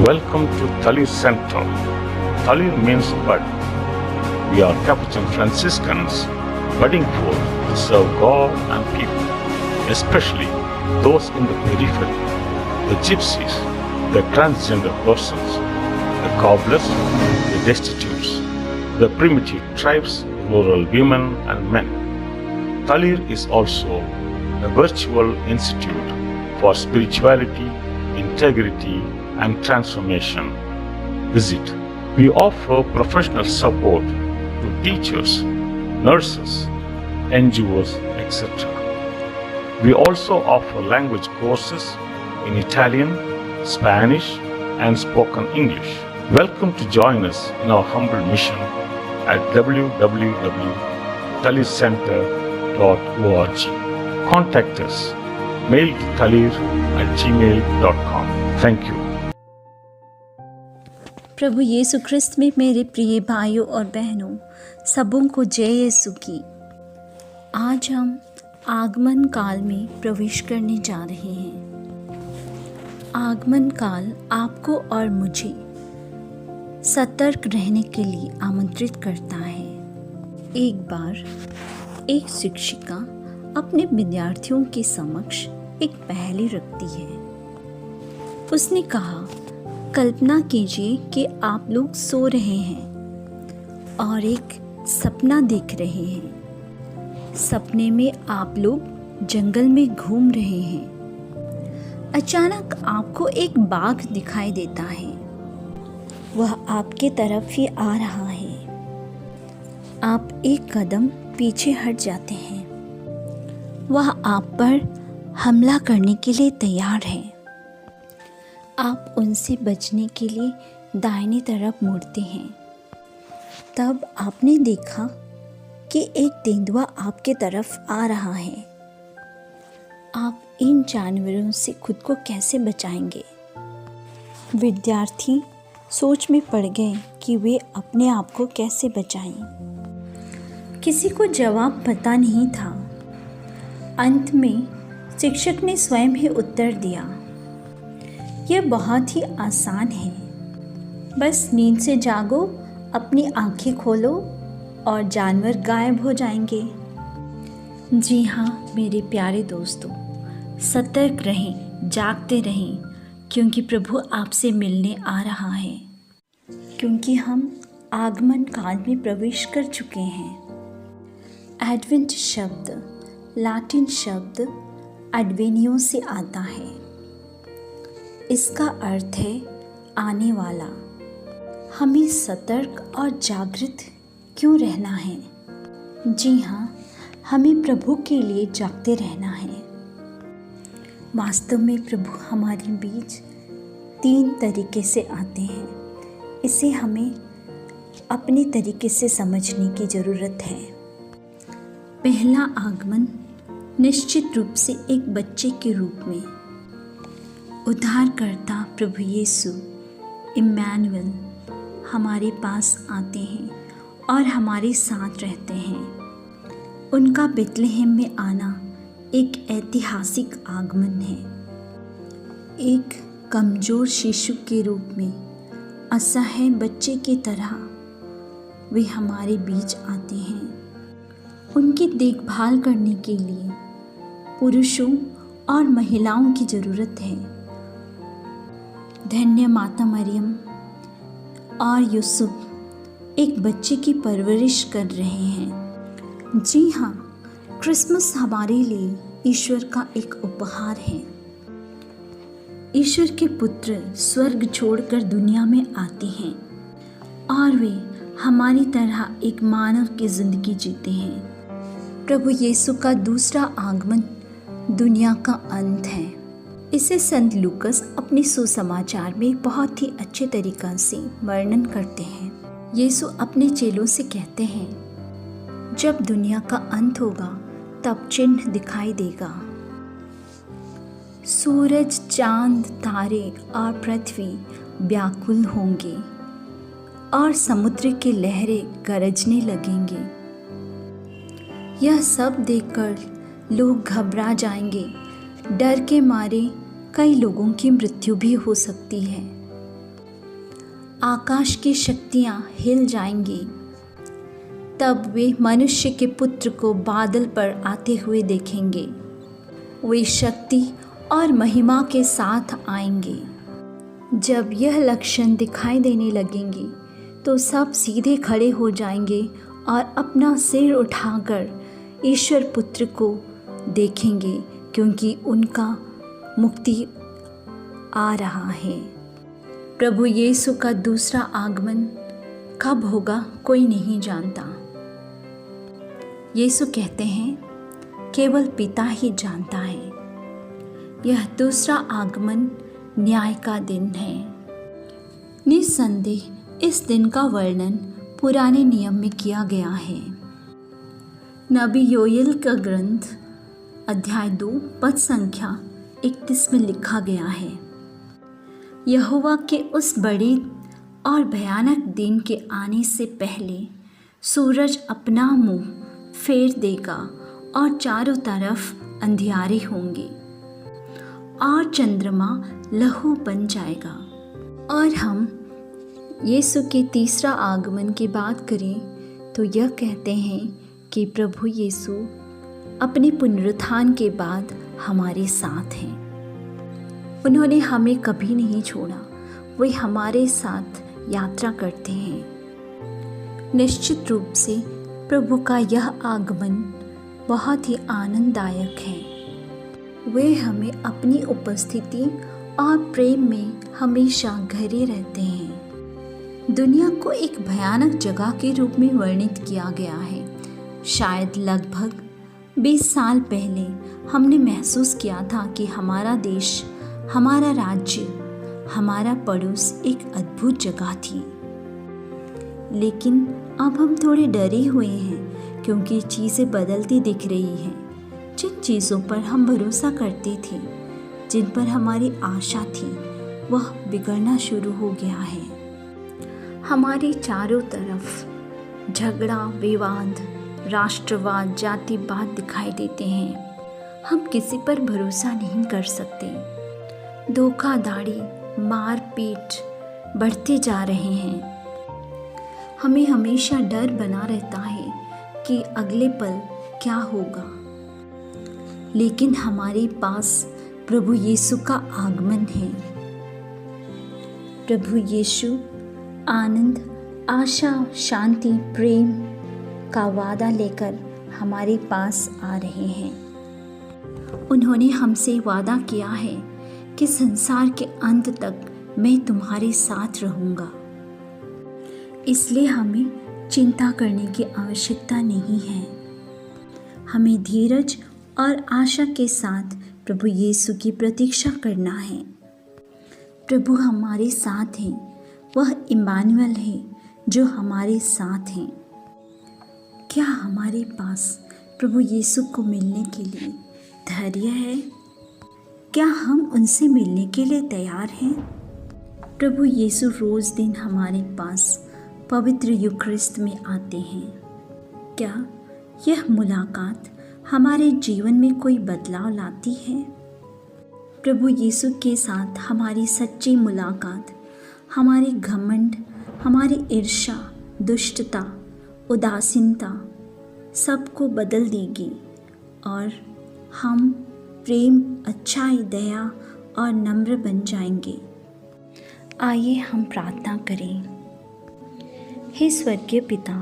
Welcome to Talir Center. Talir means bud. We are Capuchin Franciscans, budding forth to serve God and people, especially those in the periphery, the gypsies, the transgender persons, the cobblers, the destitutes, the primitive tribes, rural women and men. Talir is also a virtual institute for spirituality, integrity, and transformation. Visit. We offer professional support to teachers, nurses, NGOs, etc. We also offer language courses in Italian, Spanish, and spoken English. Welcome to join us in our humble mission at www.talircenter.org. Contact us. Mail to talir@gmail.com. Thank you. प्रभु यीशु ख्रिस्त में मेरे प्रिय भाइयों और बहनों, सबों को जय यीशु की। आज हम आगमन काल में प्रवेश करने जा रहे हैं। आगमन काल आपको और मुझे सतर्क रहने के लिए आमंत्रित करता है। एक बार एक शिक्षिका अपने विद्यार्थियों के समक्ष एक पहेली रखती है। उसने कहा, कल्पना कीजिए कि आप लोग सो रहे हैं और एक सपना देख रहे हैं। सपने में आप लोग जंगल में घूम रहे हैं। अचानक आपको एक बाघ दिखाई देता है। वह आपके तरफ ही आ रहा है। आप एक कदम पीछे हट जाते हैं। वह आप पर हमला करने के लिए तैयार है। आप उनसे बचने के लिए दाहिनी तरफ मुड़ते हैं। तब आपने देखा कि एक तेंदुआ आपके तरफ आ रहा है। आप इन जानवरों से खुद को कैसे बचाएंगे? विद्यार्थी सोच में पड़ गए कि वे अपने आप को कैसे बचाएं। किसी को जवाब पता नहीं था। अंत में शिक्षक ने स्वयं ही उत्तर दिया, यह बहुत ही आसान है। बस नींद से जागो, अपनी आंखें खोलो और जानवर गायब हो जाएंगे। जी हाँ मेरे प्यारे दोस्तों, सतर्क रहें, जागते रहें, क्योंकि प्रभु आपसे मिलने आ रहा है। क्योंकि हम आगमन काल में प्रवेश कर चुके हैं। एडवेंट शब्द लैटिन शब्द एडवेनियो से आता है। इसका अर्थ है आने वाला। हमें सतर्क और जागृत क्यों रहना है? जी हाँ, हमें प्रभु के लिए जागते रहना है। वास्तव में प्रभु हमारे बीच 3 तरीके से आते हैं। इसे हमें अपने तरीके से समझने की ज़रूरत है। पहला आगमन निश्चित रूप से एक बच्चे के रूप में उद्धारकर्ता प्रभु यीशु इम्मानुएल हमारे पास आते हैं और हमारे साथ रहते हैं। उनका बेथलेहम में आना एक ऐतिहासिक आगमन है। एक कमज़ोर शिशु के रूप में, असहाय बच्चे की तरह वे हमारे बीच आते हैं। उनकी देखभाल करने के लिए पुरुषों और महिलाओं की ज़रूरत है। धन्य माता मरियम और यूसुफ एक बच्चे की परवरिश कर रहे हैं। जी हाँ, क्रिसमस हमारे लिए ईश्वर का एक उपहार है। ईश्वर के पुत्र स्वर्ग छोड़कर दुनिया में आते हैं और वे हमारी तरह एक मानव की ज़िंदगी जीते हैं। प्रभु यीशु का दूसरा आगमन दुनिया का अंत है। इसे संत लूकस अपने सुसमाचार में बहुत ही अच्छे तरीक़ा से वर्णन करते हैं। यीशु अपने चेलों से कहते हैं, जब दुनिया का अंत होगा तब चिन्ह दिखाई देगा। सूरज, चांद, तारे और पृथ्वी व्याकुल होंगे और समुद्र की लहरें गरजने लगेंगे। यह सब देखकर लोग घबरा जाएंगे। डर के मारे कई लोगों की मृत्यु भी हो सकती है। आकाश की शक्तियाँ हिल जाएंगी। तब वे मनुष्य के पुत्र को बादल पर आते हुए देखेंगे। वे शक्ति और महिमा के साथ आएंगे। जब यह लक्षण दिखाई देने लगेंगे तो सब सीधे खड़े हो जाएंगे और अपना सिर उठाकर ईश्वर पुत्र को देखेंगे, क्योंकि उनका मुक्ति आ रहा है। प्रभु यीशु का दूसरा आगमन कब होगा कोई नहीं जानता। यीशु कहते हैं केवल पिता ही जानता है। यह दूसरा आगमन न्याय का दिन है। निस्संदेह इस दिन का वर्णन पुराने नियम में किया गया है। नबी योएल का ग्रंथ अध्याय 2 पद संख्या 31 में लिखा गया है, यहोवा के उस बड़े और भयानक दिन के आने से पहले सूरज अपना मुंह फेर देगा और चारों तरफ अंधियारे होंगे और चंद्रमा लहू बन जाएगा। और हम यीशु के तीसरा आगमन की बात करें तो यह कहते हैं कि प्रभु यीशु अपने पुनरुत्थान के बाद हमारे साथ हैं। उन्होंने हमें कभी नहीं छोड़ा, वे हमारे साथ यात्रा करते हैं। निश्चित रूप से प्रभु का यह आगमन बहुत ही आनंददायक है। वे हमें अपनी उपस्थिति और प्रेम में हमेशा घिरे रहते हैं। दुनिया को एक भयानक जगह के रूप में वर्णित किया गया है। शायद लगभग 20 साल पहले हमने महसूस किया था कि हमारा देश, हमारा राज्य, हमारा पड़ोस एक अद्भुत जगह थी। लेकिन अब हम थोड़े डरे हुए हैं क्योंकि चीज़ें बदलती दिख रही हैं। जिन चीज़ों पर हम भरोसा करते थे, जिन पर हमारी आशा थी, वह बिगड़ना शुरू हो गया है। हमारे चारों तरफ झगड़ा, विवाद, राष्ट्रवाद, जातिवाद दिखाई देते हैं। हम किसी पर भरोसा नहीं कर सकते। धोखाधड़ी, मारपीट बढ़ते जा रहे हैं। हमें हमेशा डर बना रहता है कि अगले पल क्या होगा। लेकिन हमारे पास प्रभु यीशु का आगमन है। प्रभु यीशु आनंद, आशा, शांति, प्रेम का वादा लेकर हमारे पास आ रहे हैं। उन्होंने हमसे वादा किया है कि संसार के अंत तक मैं तुम्हारे साथ रहूँगा। इसलिए हमें चिंता करने की आवश्यकता नहीं है। हमें धीरज और आशा के साथ प्रभु यीशु की प्रतीक्षा करना है। प्रभु हमारे साथ हैं। वह इम्मानुएल है जो हमारे साथ हैं। क्या हमारे पास प्रभु यीशु को मिलने के लिए धैर्य है? क्या हम उनसे मिलने के लिए तैयार हैं? प्रभु यीशु रोज़ दिन हमारे पास पवित्र यूखरिस्त में आते हैं। क्या यह मुलाकात हमारे जीवन में कोई बदलाव लाती है? प्रभु यीशु के साथ हमारी सच्ची मुलाकात हमारे घमंड, हमारी ईर्ष्या, दुष्टता, उदासीनता सबको बदल देगी और हम प्रेम, अच्छाई, दया और नम्र बन जाएंगे। आइए हम प्रार्थना करें। हे स्वर्गीय पिता,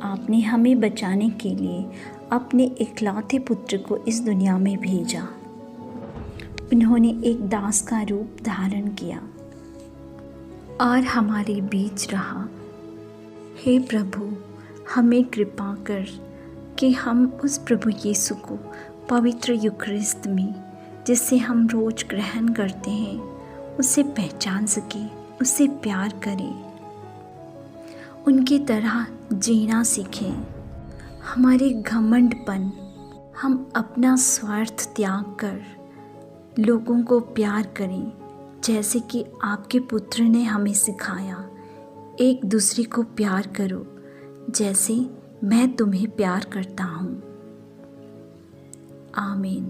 आपने हमें बचाने के लिए अपने इकलौते पुत्र को इस दुनिया में भेजा। उन्होंने एक दास का रूप धारण किया और हमारे बीच रहा। हे प्रभु, हमें कृपा कर कि हम उस प्रभु यीशु को पवित्र यूखरिस्त में, जिसे हम रोज ग्रहण करते हैं, उसे पहचान सके, उससे प्यार करें, उनकी तरह जीना सीखें। हमारे घमंडपन, हम अपना स्वार्थ त्याग कर लोगों को प्यार करें, जैसे कि आपके पुत्र ने हमें सिखाया। एक दूसरे को प्यार करो जैसे मैं तुम्हें प्यार करता हूँ। आमीन।